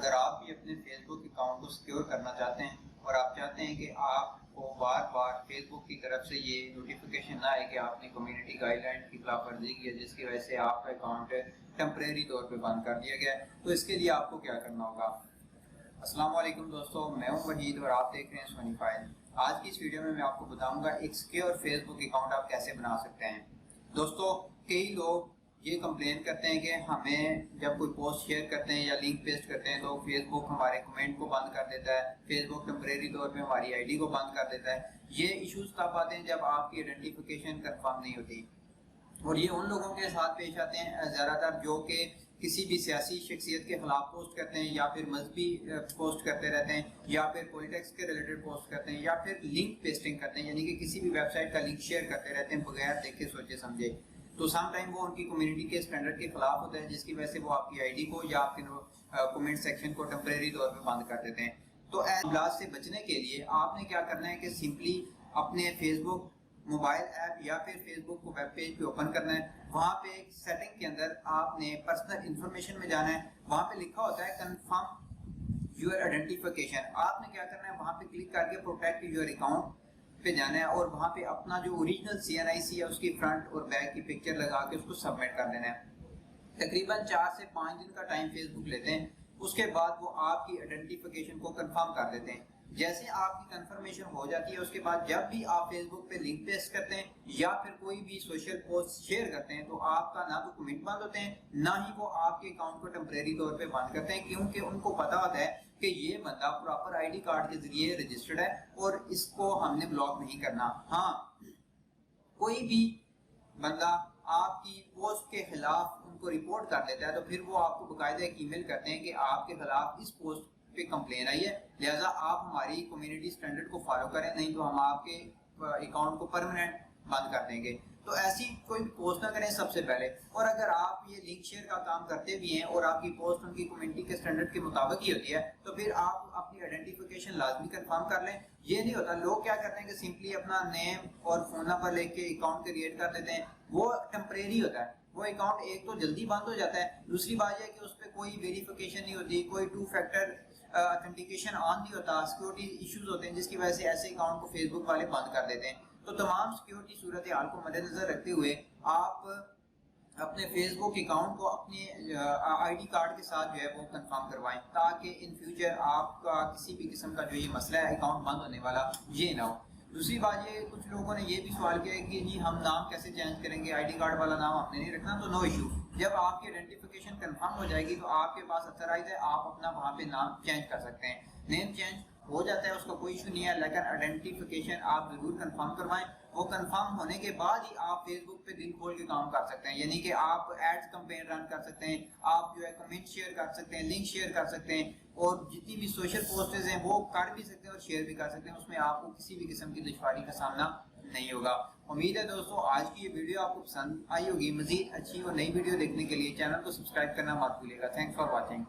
اگر آپ بھی اپنے فیس بک اکاؤنٹ کو سیکیور کرنا چاہتے ہیں اور آپ چاہتے ہیں کہ آپ کو بار بار فیس بک کی طرف سے یہ نوٹیفیکیشن نہ آئے کہ آپ نے کمیونٹی گائیڈ لائن کی خلاف ورزی کی ہے جس کی وجہ سے آپ کا اکاؤنٹ ٹیمپریری طور پہ بند کر دیا گیا ہے، تو اس کے لیے آپ کو کیا کرنا ہوگا۔ السلام علیکم دوستو، میں ہوں وحید اور آپ دیکھ رہے ہیں سونی فائل۔ آج کی اس ویڈیو میں آپ کو بتاؤں گا ایک سیکیور فیس بک اکاؤنٹ آپ کیسے بنا سکتے ہیں۔ دوستو، کئی لوگ یہ کمپلین کرتے ہیں کہ ہمیں جب کوئی پوسٹ شیئر کرتے ہیں یا لنک پیسٹ کرتے ہیں تو فیس بک ہمارے کمنٹ کو بند کر دیتا ہے، فیس بک ٹیمپریری طور پہ ہماری آئی ڈی کو بند کر دیتا ہے۔ یہ ایشوز تب آتے ہیں جب آپ کی آئیڈینٹیفیکیشن کنفرم نہیں ہوتی، اور یہ ان لوگوں کے ساتھ پیش آتے ہیں زیادہ تر جو کہ کسی بھی سیاسی شخصیت کے خلاف پوسٹ کرتے ہیں یا پھر مذہبی پوسٹ کرتے رہتے ہیں یا پھر پولیٹکس کے ریلیٹڈ پوسٹ کرتے ہیں یا پھر لنک پیسٹنگ کرتے ہیں، یعنی کہ کسی بھی ویب سائٹ کا لنک شیئر کرتے رہتے ہیں بغیر دیکھے سوچے سمجھے۔ تو سم ٹائم وہ ان کی کمیونٹی کے اسٹینڈرڈ کے خلاف ہوتا ہے جس کی وجہ سے وہ آپ کی آئی ڈی کو یا آپ کے کمنٹ سیکشن کو ٹیمپریری طور پہ بند کر دیتے ہیں۔ تو معاملات سے بچنے کے لیے آپ نے کیا کرنا ہے کہ سمپلی اپنے فیس بک موبائل ایپ یا پھر فیس بک کو ویب پیج پہ اوپن کرنا ہے، وہاں پہ ایک سیٹنگ کے اندر آپ نے پرسنل انفارمیشن میں جانا ہے، وہاں پہ لکھا ہوتا ہے کنفرم یور آئیڈینٹیفیکیشن۔ آپ نے کیا کرنا ہے وہاں پہ کلک کر کے پروٹیکٹ یور اکاؤنٹ پہ جانا ہے اور وہاں پہ اپنا جو اوریجنل CNIC ہے اس کی فرنٹ اور بیک کی پکچر لگا کے اس کو سبمٹ کر دینا ہے۔ تقریباً 4 سے 5 دن کا ٹائم فیس بک لیتے ہیں، اس کے بعد وہ آپ کی آئیڈینٹیفیکیشن کو کنفرم کر دیتے ہیں۔ جیسے آپ کی کنفرمیشن ہو جاتی ہے اس کے بعد جب بھی آپ فیس بک پہ لنک پیسٹ کرتے ہیں یا پھر کوئی بھی سوشل پوسٹ شیئر کرتے ہیں تو آپ کا نہ تو کمنٹ بند ہوتے ہیں نہ ہی وہ آپ کے اکاؤنٹ کو ٹیمپریری طور پہ بند کرتے ہیں، کیونکہ ان کو پتا ہوتا ہے کہ یہ بندہ پراپر آئی ڈی کارڈ کے ذریعے رجسٹرڈ ہے اور اس کو ہم نے بلاک نہیں کرنا۔ ہاں، کوئی بھی بندہ آپ کی پوسٹ کے خلاف ان کو رپورٹ کر دیتا ہے تو پھر وہ آپ کو باقاعدہ ایک ای میل کرتے ہیں کہ آپ کے خلاف اس پوسٹ پہ کمپلین آئی ہے، لہٰذا آپ ہماری کمیونٹی اسٹینڈرڈ کو فالو کریں، نہیں تو ہم آپ کے اکاؤنٹ کو پرماننٹ بند کر دیں گے۔ تو ایسی کوئی پوسٹ نہ کریں سب سے پہلے، اور اگر آپ یہ لنک شیئر کا کام کرتے بھی ہیں اور آپ کی پوسٹ ان کی کمیونٹی کے اسٹینڈرڈ کے مطابق ہی ہوتی ہے تو پھر آپ اپنی آئیڈینٹیفیکیشن لازمی کنفرم کر لیں۔ یہ نہیں ہوتا، لوگ کیا کرتے ہیں کہ سمپلی اپنا نیم اور فون نمبر لے کے اکاؤنٹ کریٹ کر دیتے ہیں، وہ ٹیمپریری ہوتا ہے، وہ اکاؤنٹ ایک تو جلدی بند ہو جاتا ہے، دوسری بات یہ ہے کہ اس پہ کوئی ویریفیکیشن نہیں ہوتی، کوئی 2 فیکٹر اتھینٹیکیشن آن نہیں ہوتا، سیکورٹی ایشوز ہوتے ہیں جس کی وجہ سے ایسے اکاؤنٹ کو فیس بک والے بند کر دیتے ہیں۔ تو تمام سیکورٹی صورتحال کو مد نظر رکھتے ہوئے آپ اپنے فیس بک اکاؤنٹ کو اپنے آئی ڈی کارڈ کے ساتھ جو ہے وہ کنفرم کروائیں تاکہ ان فیوچر آپ کا کسی بھی قسم کا جو یہ مسئلہ ہے اکاؤنٹ بند ہونے والا یہ نہ ہو۔ دوسری بات یہ، کچھ لوگوں نے یہ بھی سوال کیا ہے کہ جی ہم نام کیسے چینج کریں گے، آئی ڈی کارڈ والا نام آپ نے نہیں رکھنا، تو نو ایشو، جب آپ کی آئیڈینٹیفیکیشن کنفرم ہو جائے گی تو آپ کے پاس اتھرائز ہے، آپ اپنا وہاں پہ نام چینج کر سکتے ہیں، نیم چینج ہو جاتا ہے، اس کا کوئی ایشو نہیں ہے، لیکن آئیڈینٹیفیکیشن آپ ضرور کنفرم کروائیں۔ وہ کنفرم ہونے کے بعد ہی آپ فیس بک پہ دل کھول کے کام کر سکتے ہیں، یعنی کہ آپ ایڈز کمپین رن کر سکتے ہیں، آپ جو ہے کمنٹ شیئر کر سکتے ہیں، لنک شیئر کر سکتے ہیں، اور جتنی بھی سوشل پوسٹز ہیں وہ کر بھی سکتے ہیں اور شیئر بھی کر سکتے ہیں، اس میں آپ کو کسی بھی قسم کی دشواری کا سامنا نہیں ہوگا۔ امید ہے دوستو آج کی یہ ویڈیو آپ کو پسند آئی ہوگی۔ مزید اچھی اور نئی ویڈیو دیکھنے کے لیے چینل کو سبسکرائب کرنا مت بھولیے گا۔ Thanks for watching.